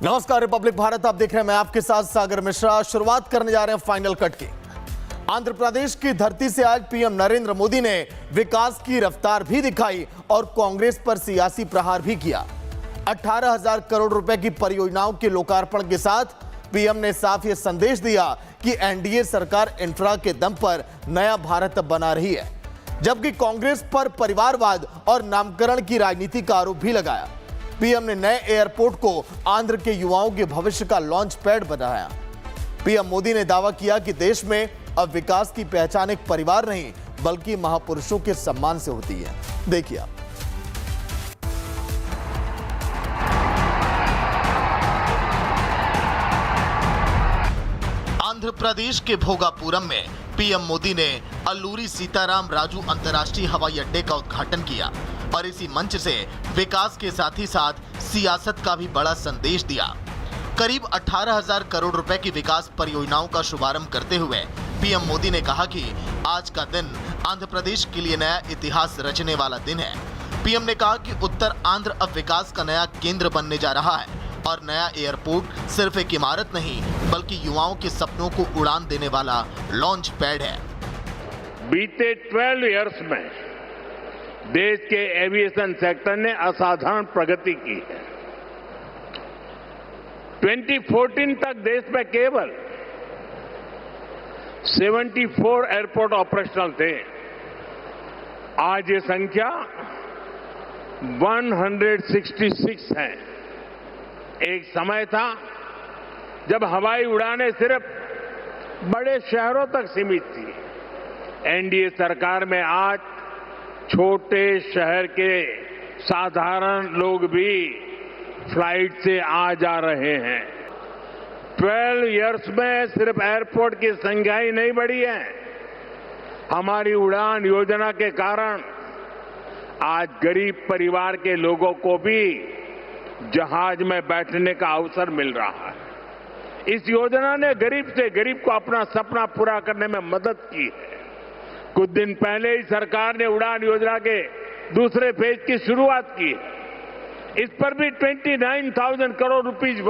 नमस्कार, रिपब्लिक भारत आप देख रहे हैं, मैं आपके साथ सागर मिश्रा। शुरुआत करने जा रहे हैं फाइनल कट की। आंध्र प्रदेश की धरती से आज पीएम नरेंद्र मोदी ने विकास की रफ्तार भी दिखाई और कांग्रेस पर सियासी प्रहार भी किया। 18,000 करोड़ रुपए की परियोजनाओं के लोकार्पण के साथ पीएम ने साफ ये संदेश दिया कि एनडीए सरकार इंफ्रा के दम पर नया भारत बना रही है, जबकि कांग्रेस पर परिवारवाद और नामकरण की राजनीति का आरोप भी लगाया। पीएम ने नए एयरपोर्ट को आंध्र के युवाओं के भविष्य का लॉन्च पैड बताया। पीएम मोदी ने दावा किया कि देश में अब विकास की पहचान एक परिवार नहीं बल्कि महापुरुषों के सम्मान से होती है। देखिए आप। आंध्र प्रदेश के भोगापुरम में पीएम मोदी ने अल्लूरी सीताराम राजू अंतर्राष्ट्रीय हवाई अड्डे का उद्घाटन किया और इसी मंच से विकास के साथ ही साथ सियासत का भी बड़ा संदेश दिया। करीब 18,000 करोड़ रुपए की विकास परियोजनाओं का शुभारंभ करते हुए पीएम मोदी ने कहा कि आज का दिन आंध्र प्रदेश के लिए नया इतिहास रचने वाला दिन है। पीएम ने कहा कि उत्तर आंध्र अब विकास का नया केंद्र बनने जा रहा है और नया एयरपोर्ट सिर्फ एक इमारत नहीं बल्कि युवाओं के सपनों को उड़ान देने वाला लॉन्च पैड है। बीते 12 इयर्स में देश के एविएशन सेक्टर ने असाधारण प्रगति की है। 2014 तक देश में केवल 74 एयरपोर्ट ऑपरेशनल थे। आज ये संख्या 166 है। एक समय था जब हवाई उड़ानें सिर्फ बड़े शहरों तक सीमित थी। एनडीए सरकार में आज छोटे शहर के साधारण लोग भी फ्लाइट से आ जा रहे हैं। 12 इयर्स में सिर्फ एयरपोर्ट की संख्या ही नहीं बढ़ी है, हमारी उड़ान योजना के कारण आज गरीब परिवार के लोगों को भी जहाज में बैठने का अवसर मिल रहा है। इस योजना ने गरीब से गरीब को अपना सपना पूरा करने में मदद की है। कुछ दिन पहले ही सरकार ने उड़ान योजना के दूसरे फेज की शुरुआत की है। इस पर भी 29,000 करोड़ रुपीस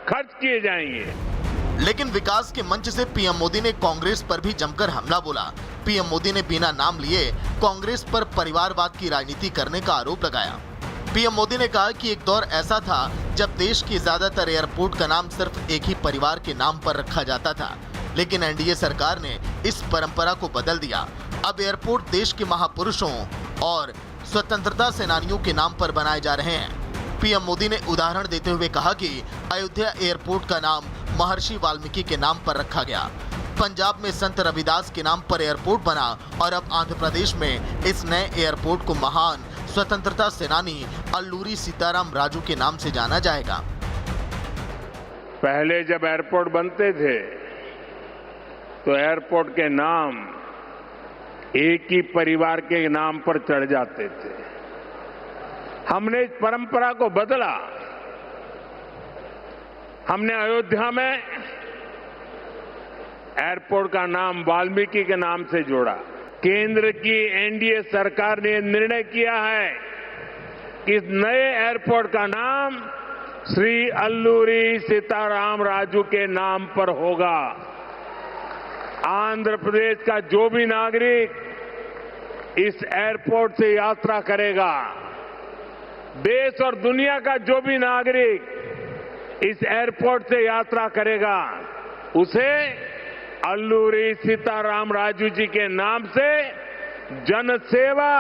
खर्च किए जाएंगे। लेकिन विकास के मंच से पीएम मोदी ने कांग्रेस पर भी जमकर हमला बोला। पीएम मोदी ने बिना नाम लिए कांग्रेस पर परिवारवाद की राजनीति करने का आरोप लगाया। पीएम मोदी ने कहा कि एक दौर ऐसा था जब देश के ज्यादातर एयरपोर्ट का नाम सिर्फ एक ही परिवार के नाम पर रखा जाता था, लेकिन एनडीए सरकार ने इस परंपरा को बदल दिया। अब एयरपोर्ट देश के महापुरुषों और स्वतंत्रता सेनानियों के नाम पर बनाए जा रहे हैं। पीएम मोदी ने उदाहरण देते हुए कहा कि अयोध्या एयरपोर्ट का नाम महर्षि वाल्मीकि के नाम पर रखा गया, पंजाब में संत रविदास के नाम पर एयरपोर्ट बना और अब आंध्र प्रदेश में इस नए एयरपोर्ट को महान स्वतंत्रता सेनानी अल्लूरी सीताराम राजू के नाम से जाना जाएगा। पहले जब एयरपोर्ट बनते थे तो एयरपोर्ट के नाम एक ही परिवार के नाम पर चढ़ जाते थे। हमने इस परंपरा को बदला। हमने अयोध्या में एयरपोर्ट का नाम वाल्मीकि के नाम से जोड़ा। केंद्र की एनडीए सरकार ने निर्णय किया है कि इस नए एयरपोर्ट का नाम श्री अल्लूरी सीताराम राजू के नाम पर होगा। आंध्र प्रदेश का जो भी नागरिक इस एयरपोर्ट से यात्रा करेगा, देश और दुनिया का जो भी नागरिक इस एयरपोर्ट से यात्रा करेगा, उसे अल्लूरी सीताराम राजू जी के नाम से जनसेवा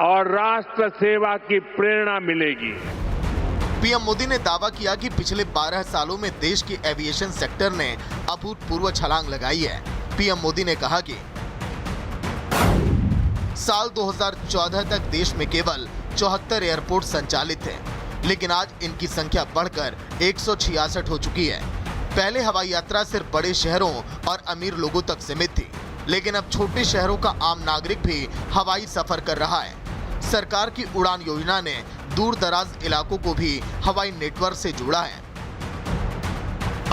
और राष्ट्र सेवा की प्रेरणा मिलेगी। पीएम मोदी ने दावा किया कि पिछले 12 सालों में देश के एविएशन सेक्टर ने अभूतपूर्व छलांग लगाई है। पीएम मोदी ने कहा कि साल 2014 तक देश में केवल 74 एयरपोर्ट संचालित थे, लेकिन आज इनकी संख्या बढ़कर 166 हो चुकी है। पहले हवाई यात्रा सिर्फ बड़े शहरों और अमीर लोगों तक सीमित थी, लेकिन अब छोटे शहरों का आम नागरिक भी हवाई सफर कर रहा है। सरकार की उड़ान योजना ने दूर दराज इलाकों को भी हवाई नेटवर्क से जोड़ा है।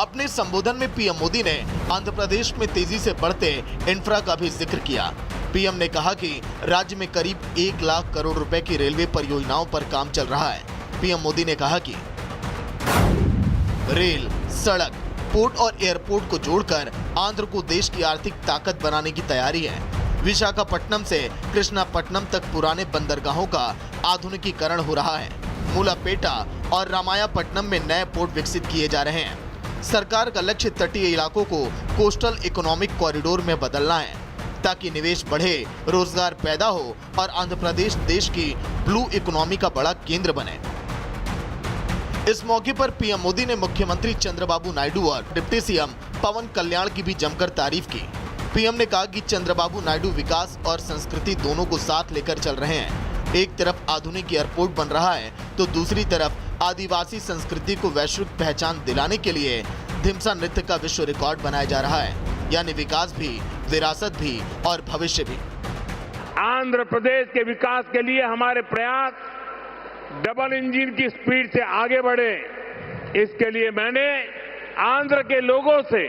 अपने संबोधन में पीएम मोदी ने आंध्र प्रदेश में तेजी से बढ़ते इंफ्रा का भी जिक्र किया। पीएम ने कहा कि राज्य में करीब 1 लाख करोड़ रुपए की रेलवे परियोजनाओं पर काम चल रहा है। पीएम मोदी ने कहा कि रेल, सड़क, पोर्ट और एयरपोर्ट को जोड़कर आंध्र को देश की आर्थिक ताकत बनाने की तैयारी है। विशाखापट्टनम से कृष्णापट्टनम तक पुराने बंदरगाहों का आधुनिकीकरण हो रहा है। मूलापेटा और रामायापट्टनम में नए पोर्ट विकसित किए जा रहे हैं। सरकार का लक्ष्य तटीय इलाकों को कोस्टल इकोनॉमिक कॉरिडोर में बदलना है ताकि निवेश बढ़े, रोजगार पैदा हो और आंध्र प्रदेश देश की ब्लू इकोनॉमी का बड़ा केंद्र बने। इस मौके पर पीएम मोदी ने मुख्यमंत्री चंद्रबाबू नायडू और डिप्टी सीएम पवन कल्याण की भी जमकर तारीफ की। पीएम ने कहा कि चंद्रबाबू नायडू विकास और संस्कृति दोनों को साथ लेकर चल रहे हैं। एक तरफ आधुनिक एयरपोर्ट बन रहा है तो दूसरी तरफ आदिवासी संस्कृति को वैश्विक पहचान दिलाने के लिए धिमसा नृत्य का विश्व रिकॉर्ड बनाया जा रहा है। यानी विकास भी, विरासत भी और भविष्य भी। आंध्र प्रदेश के विकास के लिए हमारे प्रयास डबल इंजन की स्पीड से आगे बढ़े, इसके लिए मैंने आंध्र के लोगों से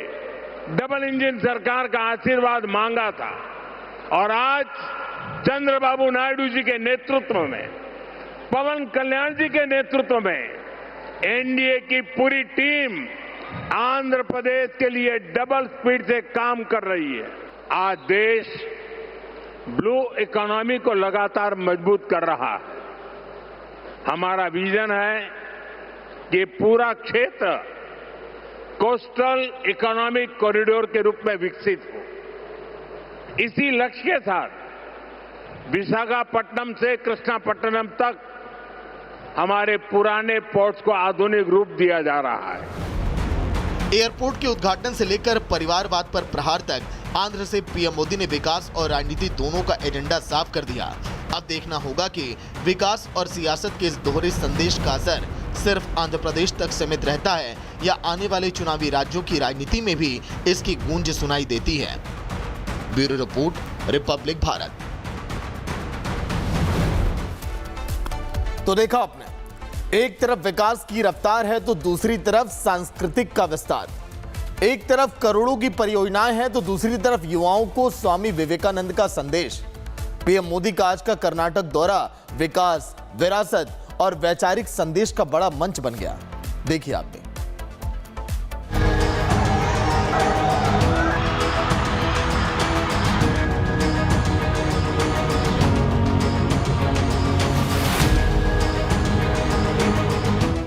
डबल इंजन सरकार का आशीर्वाद मांगा था और आज चंद्रबाबू नायडू जी के नेतृत्व में, पवन कल्याण जी के नेतृत्व में एनडीए की पूरी टीम आंध्र प्रदेश के लिए डबल स्पीड से काम कर रही है। आज देश ब्लू इकोनॉमी को लगातार मजबूत कर रहा है। हमारा विजन है कि पूरा क्षेत्र कोस्टल इकोनॉमिक कॉरिडोर के रूप में विकसित हो। इसी लक्ष्य के साथ विशाखापट्टनम से कृष्णापट्टनम तक हमारे पुराने पोर्ट्स को आधुनिक रूप दिया जा रहा है। एयरपोर्ट के उद्घाटन से लेकर परिवारवाद पर प्रहार तक आंध्र से पीएम मोदी ने विकास और राजनीति दोनों का एजेंडा साफ कर दिया। अब देखना होगा कि विकास और सियासत के इस दोहरे संदेश का असर सिर्फ आंध्र प्रदेश तक सीमित रहता है या आने वाले चुनावी राज्यों की राजनीति में भी इसकी गूंज सुनाई देती है। Bureau report, Republic Bharat. तो देखा आपने, एक तरफ विकास की रफ्तार है तो दूसरी तरफ सांस्कृतिक का विस्तार। एक तरफ करोड़ों की परियोजनाएं हैं तो दूसरी तरफ युवाओं को स्वामी विवेकानंद का संदेश। पीएम मोदी का आज का कर्नाटक दौरा विकास, विरासत और वैचारिक संदेश का बड़ा मंच बन गया। देखिए आप भी।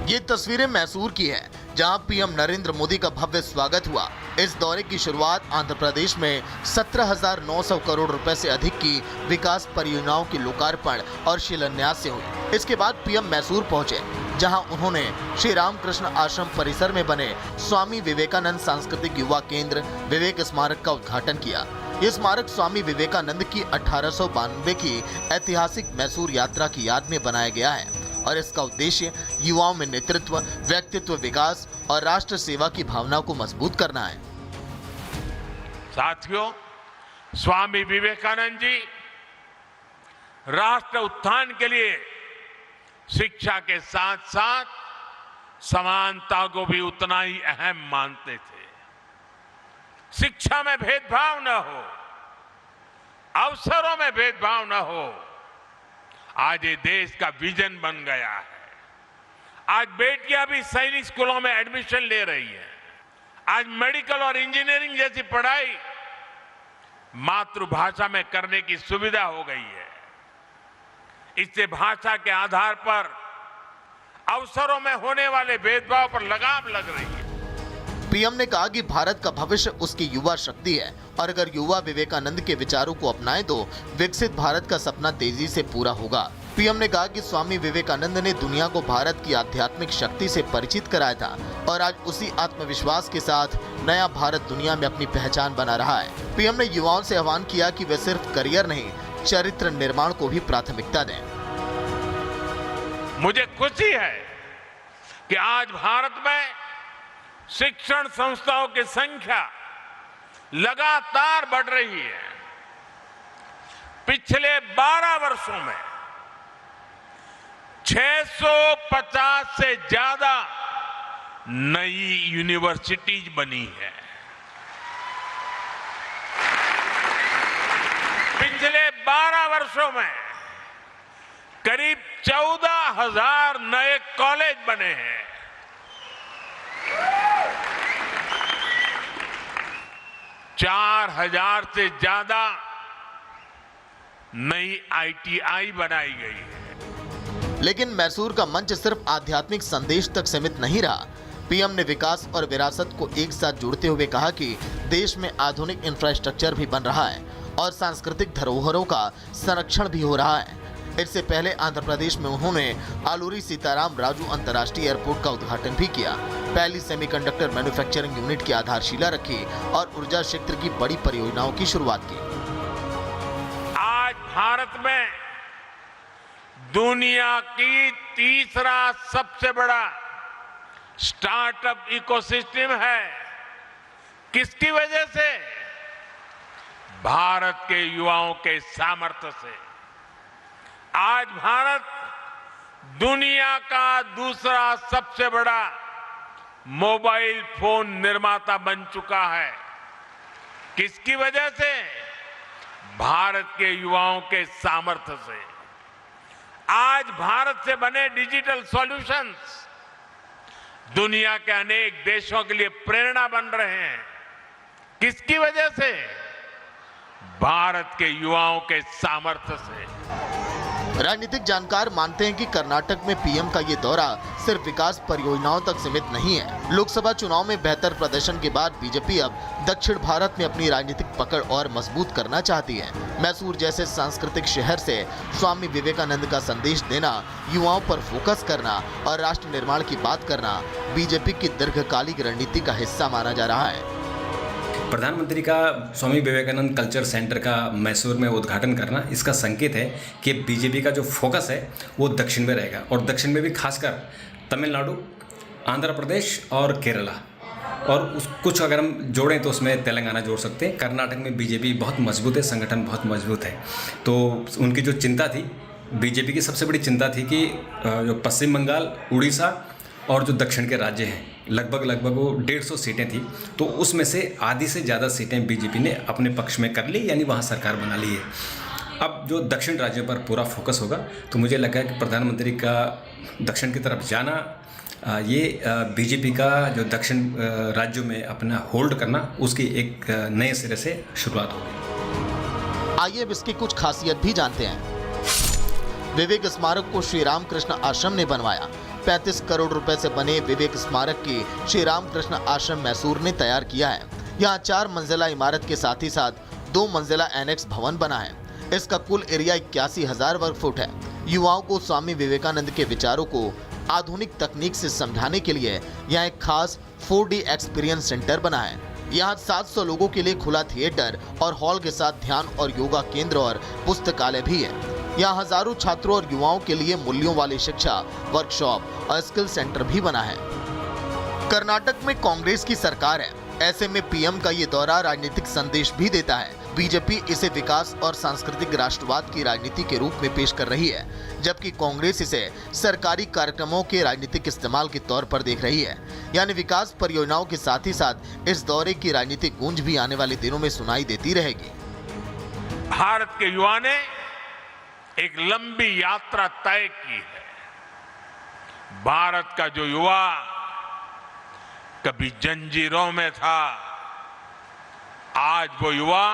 ये तस्वीरें मैसूर की है जहां पीएम नरेंद्र मोदी का भव्य स्वागत हुआ। इस दौरे की शुरुआत आंध्र प्रदेश में 17,900 करोड़ रुपए से अधिक की विकास परियोजनाओं के लोकार्पण और शिलान्यास से हुई। इसके बाद पीएम मैसूर पहुंचे जहां उन्होंने श्री रामकृष्ण आश्रम परिसर में बने स्वामी विवेकानंद सांस्कृतिक युवा केंद्र विवेक स्मारक का उद्घाटन किया। ये स्मारक स्वामी विवेकानंद की 1892 की ऐतिहासिक मैसूर यात्रा की याद में बनाया गया है और इसका उद्देश्य युवाओं में नेतृत्व, व्यक्तित्व विकास और राष्ट्र सेवा की भावना को मजबूत करना है। साथियों, स्वामी विवेकानंद जी राष्ट्र उत्थान के लिए शिक्षा के साथ साथ समानता को भी उतना ही अहम मानते थे। शिक्षा में भेदभाव न हो, अवसरों में भेदभाव न हो। आज ये देश का विजन बन गया है। आज बेटियां भी सैनिक स्कूलों में एडमिशन ले रही हैं। आज मेडिकल और इंजीनियरिंग जैसी पढ़ाई मातृभाषा में करने की सुविधा हो गई है। इससे भाषा के आधार पर अवसरों में होने वाले भेदभाव पर लगाम लग रही है। पीएम ने कहा कि भारत का भविष्य उसकी युवा शक्ति है और अगर युवा विवेकानंद के विचारों को अपनाएं तो विकसित भारत का सपना तेजी से पूरा होगा। पीएम ने कहा कि स्वामी विवेकानंद ने दुनिया को भारत की आध्यात्मिक शक्ति से परिचित कराया था और आज उसी आत्मविश्वास के साथ नया भारत दुनिया में अपनी पहचान बना रहा है। पीएम ने युवाओं से आह्वान किया कि वे सिर्फ करियर नहीं, चरित्र निर्माण को भी प्राथमिकता दें। मुझे खुशी है कि आज भारत में शिक्षण संस्थाओं की संख्या लगातार बढ़ रही है। पिछले 12 वर्षों में 650 से ज्यादा नई यूनिवर्सिटीज बनी है। पिछले 12 वर्षों में करीब 14,000 नए कॉलेज बने हैं। 4,000 से ज्यादा नई ITI बनाई गई है। लेकिन मैसूर का मंच सिर्फ आध्यात्मिक संदेश तक सीमित नहीं रहा। पीएम ने विकास और विरासत को एक साथ जोड़ते हुए कहा कि देश में आधुनिक इंफ्रास्ट्रक्चर भी बन रहा है और सांस्कृतिक धरोहरों का संरक्षण भी हो रहा है। इससे पहले आंध्र प्रदेश में उन्होंने आलूरी सीताराम राजू अंतर्राष्ट्रीय एयरपोर्ट का उद्घाटन भी किया, पहली सेमीकंडक्टर मैन्युफैक्चरिंग यूनिट की आधारशिला रखी और ऊर्जा क्षेत्र की बड़ी परियोजनाओं की शुरुआत की। आज भारत में दुनिया की तीसरा सबसे बड़ा स्टार्टअप इकोसिस्टम है। किसकी वजह से? भारत के युवाओं के सामर्थ्य से। आज भारत दुनिया का दूसरा सबसे बड़ा मोबाइल फोन निर्माता बन चुका है। किसकी वजह से? भारत के युवाओं के सामर्थ्य से। आज भारत से बने डिजिटल सॉल्यूशंस दुनिया के अनेक देशों के लिए प्रेरणा बन रहे हैं। किसकी वजह से? भारत के युवाओं के सामर्थ्य से। राजनीतिक जानकार मानते हैं कि कर्नाटक में पीएम का ये दौरा सिर्फ विकास परियोजनाओं तक सीमित नहीं है। लोकसभा चुनाव में बेहतर प्रदर्शन के बाद बीजेपी अब दक्षिण भारत में अपनी राजनीतिक पकड़ और मजबूत करना चाहती है। मैसूर जैसे सांस्कृतिक शहर से स्वामी विवेकानंद का संदेश देना, युवाओं पर फोकस करना और राष्ट्र निर्माण की बात करना बीजेपी की दीर्घकालिक रणनीति का हिस्सा माना जा रहा है। प्रधानमंत्री का स्वामी विवेकानंद कल्चर सेंटर का मैसूर में उद्घाटन करना इसका संकेत है कि बीजेपी का जो फोकस है वो दक्षिण में रहेगा और दक्षिण में भी खासकर तमिलनाडु, आंध्र प्रदेश और केरला, और कुछ अगर हम जोड़ें तो उसमें तेलंगाना जोड़ सकते हैं। कर्नाटक में बीजेपी बहुत मजबूत है, संगठन बहुत मजबूत है। तो उनकी जो चिंता थी, बीजेपी की सबसे बड़ी चिंता थी कि जो पश्चिम बंगाल, उड़ीसा और जो दक्षिण के राज्य हैं लगभग वो 150 सीटें थी, तो उसमें से आधी से ज़्यादा सीटें बीजेपी ने अपने पक्ष में कर ली, यानी वहाँ सरकार बना ली है। अब जो दक्षिण राज्यों पर पूरा फोकस होगा, तो मुझे लगा कि प्रधानमंत्री का दक्षिण की तरफ जाना ये बीजेपी का जो दक्षिण राज्यों में अपना होल्ड करना, उसकी एक नए सिरे से शुरुआत होगी। आइए अब इसकी कुछ खासियत भी जानते हैं। विवेक स्मारक को श्री रामकृष्ण आश्रम ने बनवाया। 35 करोड़ रुपए से बने विवेक स्मारक की श्री रामकृष्ण आश्रम मैसूर ने तैयार किया है। यहाँ 4 मंजिला इमारत के साथ ही साथ 2 मंजिला एनेक्स भवन बना है। इसका कुल एरिया 81,000 वर्ग फुट है। युवाओं को स्वामी विवेकानंद के विचारों को आधुनिक तकनीक से समझाने के लिए यहाँ एक खास 4D एक्सपीरियंस सेंटर बना है। यहाँ 700 लोगों के लिए खुला थिएटर और हॉल के साथ ध्यान और योगा केंद्र और पुस्तकालय भी है। यहाँ हजारों छात्रों और युवाओं के लिए मूल्यों वाली शिक्षा, वर्कशॉप और स्किल सेंटर भी बना है। कर्नाटक में कांग्रेस की सरकार है, ऐसे में पीएम का ये दौरा राजनीतिक संदेश भी देता है। बीजेपी इसे विकास और सांस्कृतिक राष्ट्रवाद की राजनीति के रूप में पेश कर रही है, जबकि कांग्रेस इसे सरकारी कार्यक्रमों के राजनीतिक इस्तेमाल के तौर पर देख रही है। यानी विकास परियोजनाओं के साथ ही साथ इस दौरे की राजनीतिक गूंज भी आने वाले दिनों में सुनाई देती रहेगी। भारत के युवा ने एक लंबी यात्रा तय की है। भारत का जो युवा कभी जंजीरों में था, आज वो युवा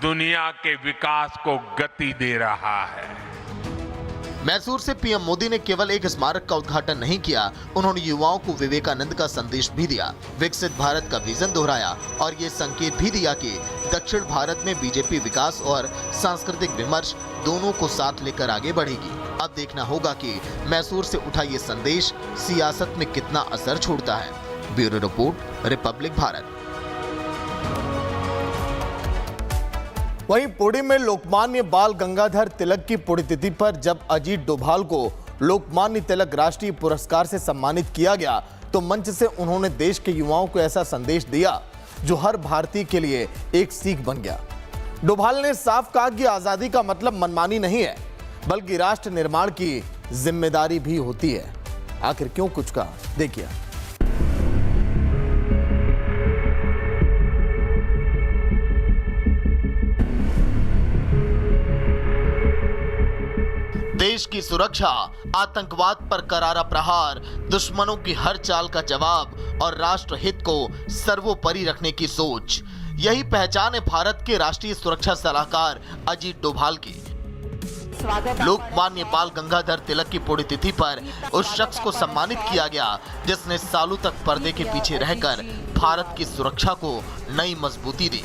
दुनिया के विकास को गति दे रहा है। मैसूर से पीएम मोदी ने केवल एक स्मारक का उद्घाटन नहीं किया, उन्होंने युवाओं को विवेकानंद का संदेश भी दिया, विकसित भारत का विजन दोहराया और ये संकेत भी दिया कि दक्षिण भारत में बीजेपी विकास और सांस्कृतिक विमर्श दोनों को साथ लेकर आगे बढ़ेगी। अब देखना होगा कि मैसूर से उठा ये संदेश सियासत में कितना असर छोड़ता है। Bureau report, Republic Bharat. वहीं पुणे में लोकमान्य बाल गंगाधर तिलक की पुण्यतिथि पर जब अजीत डोभाल को लोकमान्य तिलक राष्ट्रीय पुरस्कार से सम्मानित किया गया, तो मंच से उन्होंने देश के युवाओं को ऐसा संदेश दिया जो हर भारतीय के लिए एक सीख बन गया। डोभाल ने साफ कहा कि आजादी का मतलब मनमानी नहीं है, बल्कि राष्ट्र निर्माण की जिम्मेदारी भी होती है। आखिर क्यों कुछ कहा, देखिए। देश की सुरक्षा आतंकवाद पर करारा प्रहार, दुश्मनों की हर चाल का जवाब और राष्ट्र हित को सर्वोपरि रखने की सोच, यही पहचान है भारत के राष्ट्रीय सुरक्षा सलाहकार अजीत डोभाल की। लोकमान्य बाल गंगाधर तिलक की पुण्यतिथि पर उस शख्स को सम्मानित किया गया जिसने सालों तक पर्दे के पीछे रहकर भारत की सुरक्षा को नई मजबूती दी।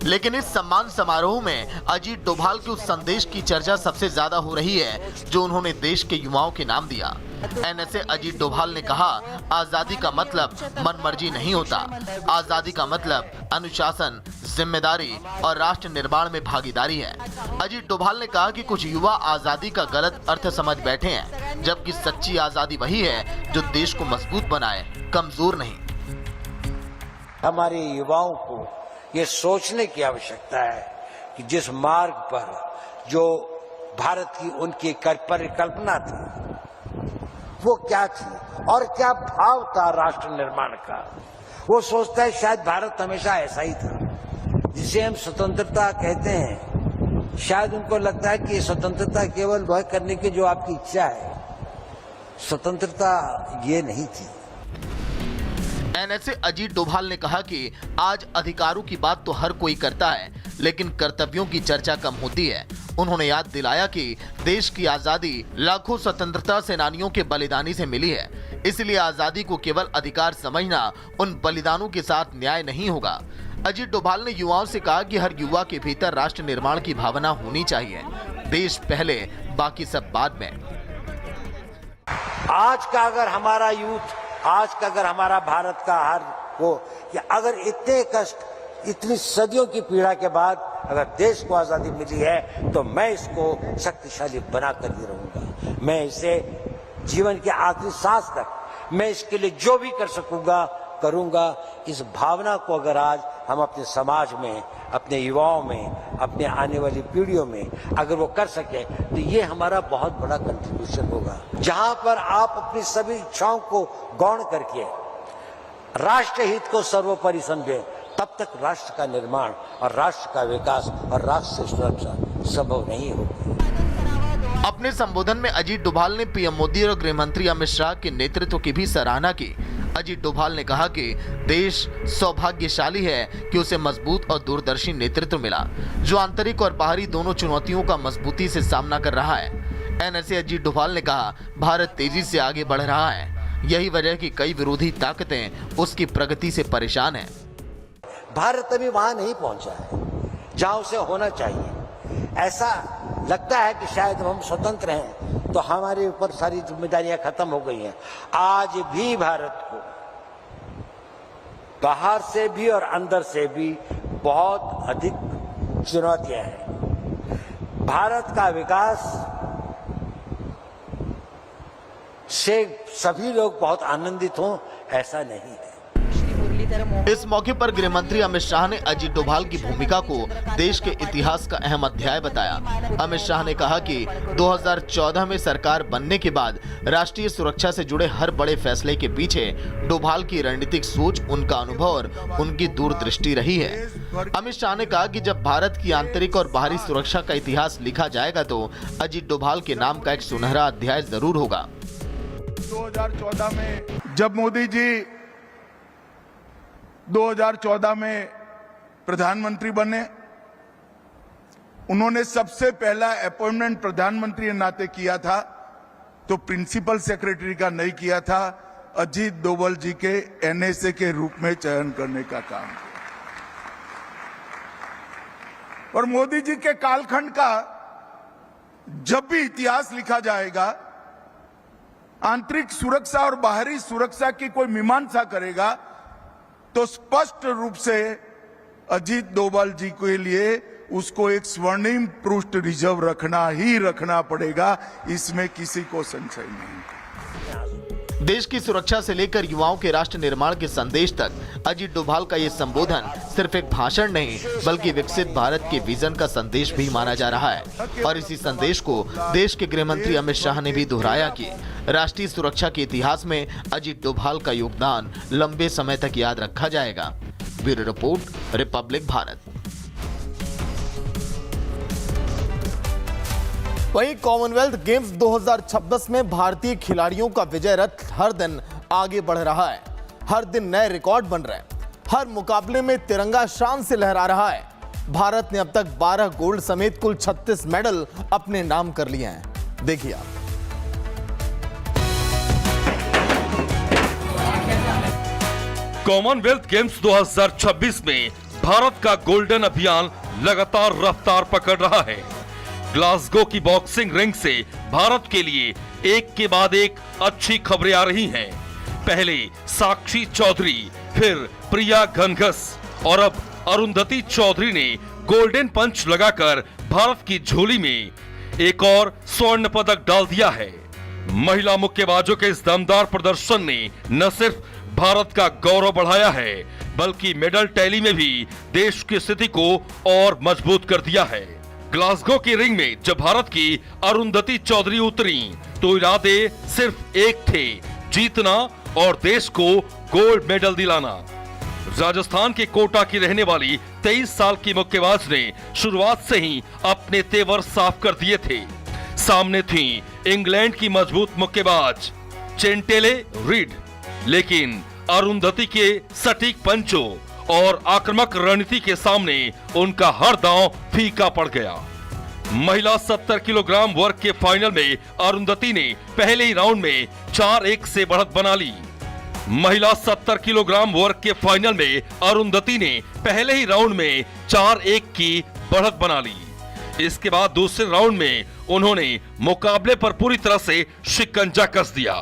लेकिन इस सम्मान समारोह में अजीत डोभाल के उस संदेश की चर्चा सबसे ज्यादा हो रही है जो उन्होंने देश के युवाओं के नाम दिया। एनएसए अजीत डोभाल ने कहा, आजादी का मतलब मनमर्जी नहीं होता, आजादी का मतलब अनुशासन, जिम्मेदारी और राष्ट्र निर्माण में भागीदारी है। अजीत डोभाल ने कहा कि कुछ युवा आजादी का गलत अर्थ समझ बैठे हैं, जबकि सच्ची आजादी वही है जो देश को मजबूत बनाए, कमजोर नहीं। हमारे युवाओं को ये सोचने की आवश्यकता है कि जिस मार्ग पर जो भारत की उनकी परिकल्पना थी वो क्या थी और क्या भाव था राष्ट्र निर्माण का। वो सोचता है शायद भारत हमेशा ऐसा ही था जिसे हम स्वतंत्रता कहते हैं। शायद उनको लगता है कि स्वतंत्रता केवल वह करने की जो आपकी इच्छा है, स्वतंत्रता ये नहीं थी। एनएसए अजीत डोभाल ने कहा कि आज अधिकारों की बात तो हर कोई करता है, लेकिन कर्तव्यों की चर्चा कम होती है। उन्होंने याद दिलाया कि देश की आजादी लाखों स्वतंत्रता सेनानियों के बलिदानी से मिली है, इसलिए आजादी को केवल अधिकार समझना उन बलिदानों के साथ न्याय नहीं होगा। अजीत डोभाल ने युवाओं से कहा कि हर युवा के भीतर राष्ट्र निर्माण की भावना होनी चाहिए, देश पहले बाकी सब बाद में। आज का अगर हमारा यूथ, आज का अगर हमारा भारत का हर को कि अगर इतने कष्ट, इतनी सदियों की पीड़ा के बाद अगर देश को आजादी मिली है तो मैं इसको शक्तिशाली बनाकर ही रहूंगा। मैं इसे जीवन के आखिरी सांस तक मैं इसके लिए जो भी कर सकूंगा करूंगा। इस भावना को अगर आज हम अपने समाज में, अपने युवाओं में, अपने आने वाली पीढ़ियों में अगर वो कर सके तो ये हमारा बहुत बड़ा कंट्रीब्यूशन होगा। जहां पर आप अपनी सभी इच्छाओं को गौण करके राष्ट्र हित को सर्वोपरि समझे, तब तक राष्ट्र का निर्माण और राष्ट्र का विकास और राष्ट्र सुरक्षा संभव नहीं होगी। अपने संबोधन में अजीत डोभाल ने पीएम मोदी और गृह मंत्री अमित शाह के नेतृत्व की भी सराहना की। अजीत डोभाल ने कहा कि देश सौभाग्यशाली है कि उसे मजबूत और दूरदर्शी नेतृत्व मिला, जो आंतरिक और बाहरी दोनों चुनौतियों का मजबूती से सामना कर रहा है। एनएसए अजीत डोभाल ने कहा, भारत तेजी से आगे बढ़ रहा है, यही वजह कि कई विरोधी ताकतें उसकी प्रगति से परेशान हैं। भारत अभी वहां नहीं पहुंचा है जहां उसे होना चाहिए। ऐसा लगता है कि शायद हम स्वतंत्र हैं तो हमारे ऊपर सारी जिम्मेदारियां खत्म हो गई हैं। आज भी भारत को बाहर से भी और अंदर से भी बहुत अधिक चुनौतियां हैं। भारत का विकास से सभी लोग बहुत आनंदित हों ऐसा नहीं है। इस मौके पर गृह मंत्री अमित शाह ने अजीत डोभाल की भूमिका को देश के इतिहास का अहम अध्याय बताया। अमित शाह ने कहा कि 2014 में सरकार बनने के बाद राष्ट्रीय सुरक्षा से जुड़े हर बड़े फैसले के पीछे डोभाल की रणनीतिक सोच, उनका अनुभव और उनकी दूरदृष्टि रही है। अमित शाह ने कहा कि जब भारत की आंतरिक और बाहरी सुरक्षा का इतिहास लिखा जाएगा तो अजीत डोभाल के नाम का एक सुनहरा अध्याय जरूर होगा। 2014 में जब मोदी जी 2014 में प्रधानमंत्री बने, उन्होंने सबसे पहला अपॉइंटमेंट प्रधानमंत्री के नाते किया था तो प्रिंसिपल सेक्रेटरी का नहीं किया था, अजीत डोभाल जी के एनएसए के रूप में चयन करने का काम किया। और मोदी जी के कालखंड का जब भी इतिहास लिखा जाएगा, आंतरिक सुरक्षा और बाहरी सुरक्षा की कोई मीमांसा करेगा तो स्पष्ट रूप से अजीत डोभाल जी के लिए उसको एक स्वर्णिम पृष्ठ रिजर्व रखना पड़ेगा, इसमें किसी को संशय नहीं। देश की सुरक्षा से लेकर युवाओं के राष्ट्र निर्माण के संदेश तक अजीत डोभाल का ये संबोधन सिर्फ एक भाषण नहीं बल्कि विकसित भारत के विजन का संदेश भी माना जा रहा है। और इसी संदेश को देश के गृह मंत्री अमित शाह ने भी दोहराया कि राष्ट्रीय सुरक्षा के इतिहास में अजीत डोभाल का योगदान लंबे समय तक याद रखा जाएगा। Bureau report, Republic Bharat. वहीं कॉमनवेल्थ गेम्स 2026 में भारतीय खिलाड़ियों का विजय रथ हर दिन आगे बढ़ रहा है। हर दिन नए रिकॉर्ड बन रहे हैं। हर मुकाबले में तिरंगा शान से लहरा रहा है। भारत ने अब तक 12 गोल्ड समेत कुल 36 मेडल अपने नाम कर लिए हैं। देखिए आप। कॉमनवेल्थ गेम्स 2026 में भारत का गोल्डन अभियान लगातार रफ्तार पकड़ रहा है। ग्लासगो की बॉक्सिंग रिंग से भारत के लिए एक के बाद एक अच्छी खबरें आ रही हैं। पहले साक्षी चौधरी, फिर प्रिया घनघस और अब अरुंधति चौधरी ने गोल्डन पंच लगाकर भारत की झोली में एक और स्वर्ण पदक डाल दिया है। महिला मुक्केबाजों के इस दमदार प्रदर्शन ने न सिर्फ भारत का गौरव बढ़ाया है, बल्कि मेडल टैली में भी देश की स्थिति को और मजबूत कर दिया है। ग्लासगो की रिंग में जब भारत की अरुंधति चौधरी उतरी तो इरादे सिर्फ एक थे, जीतना और देश को गोल्ड मेडल दिलाना। राजस्थान के कोटा की रहने वाली 23 साल की मुक्केबाज ने शुरुआत से ही अपने तेवर साफ कर दिए थे। सामने थी इंग्लैंड की मजबूत मुक्केबाज चेंटेले रीड, लेकिन अरुंधति के सटीक पंचों और आक्रामक रणनीति के सामने उनका हर दांव फीका पड़ गया। महिला 70 किलोग्राम वर्ग के फाइनल में अरुंधति ने पहले ही राउंड में 4-1 से बढ़त बना ली। महिला 70 किलोग्राम वर्ग के फाइनल में अरुंधति ने पहले ही राउंड में 4-1 की बढ़त बना ली। इसके बाद दूसरे राउंड में उन्होंने मुकाबले पर पूरी तरह से शिकंजा कस दिया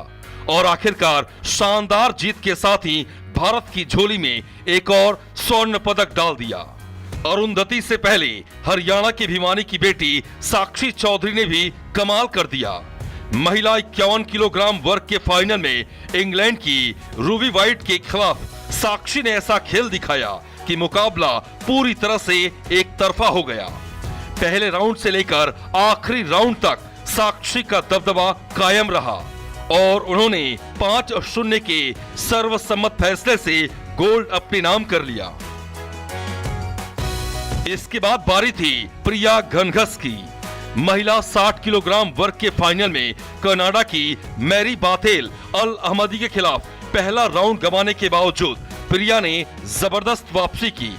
और आखिरकार शानदार जीत के साथ ही भारत की झोली में एक और स्वर्ण पदक डाल दिया। अरुंधति से पहले हरियाणा की भिवानी की बेटी साक्षी चौधरी ने भी कमाल कर दिया। महिला 51 किलोग्राम वर्ग के फाइनल में इंग्लैंड की रूबी वाइट के खिलाफ साक्षी ने ऐसा खेल दिखाया कि मुकाबला पूरी तरह से एक तरफा हो गया। पहले राउंड से लेकर आखिरी राउंड तक साक्षी का दबदबा कायम रहा और उन्होंने 5-0 के सर्वसम्मत फैसले से गोल्ड अपने नाम कर लिया। इसके बाद बारी थी प्रिया घनघस की। महिला 60 किलोग्राम वर्ग के फाइनल में कनाडा की मैरी बाथेल अल अहमदी के खिलाफ पहला राउंड गंवाने के बावजूद प्रिया ने जबरदस्त वापसी की।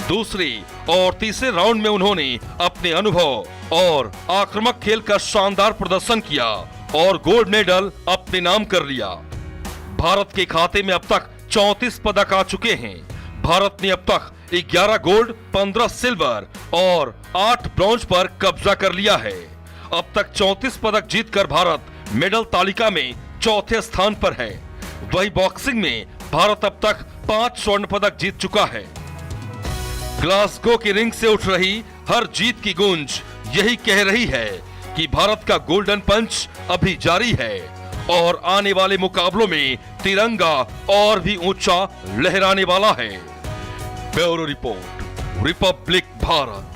दूसरे और तीसरे राउंड में उन्होंने अपने अनुभव और आक्रामक खेल का शानदार प्रदर्शन किया और गोल्ड मेडल अपने नाम कर लिया। भारत के खाते में अब तक 34 पदक आ चुके हैं। भारत ने अब तक 11 गोल्ड, 15 सिल्वर और 8 ब्रॉन्ज पर कब्जा कर लिया है। अब तक 34 पदक जीतकर भारत मेडल तालिका में चौथे स्थान पर है। वही बॉक्सिंग में भारत अब तक 5 स्वर्ण पदक जीत चुका है। ग्लासगो की रिंग से उठ रही हर जीत की गूंज यही कह रही है कि भारत का गोल्डन पंच अभी जारी है और आने वाले मुकाबलों में तिरंगा और भी ऊंचा लहराने वाला है। Bureau report, Republic Bharat.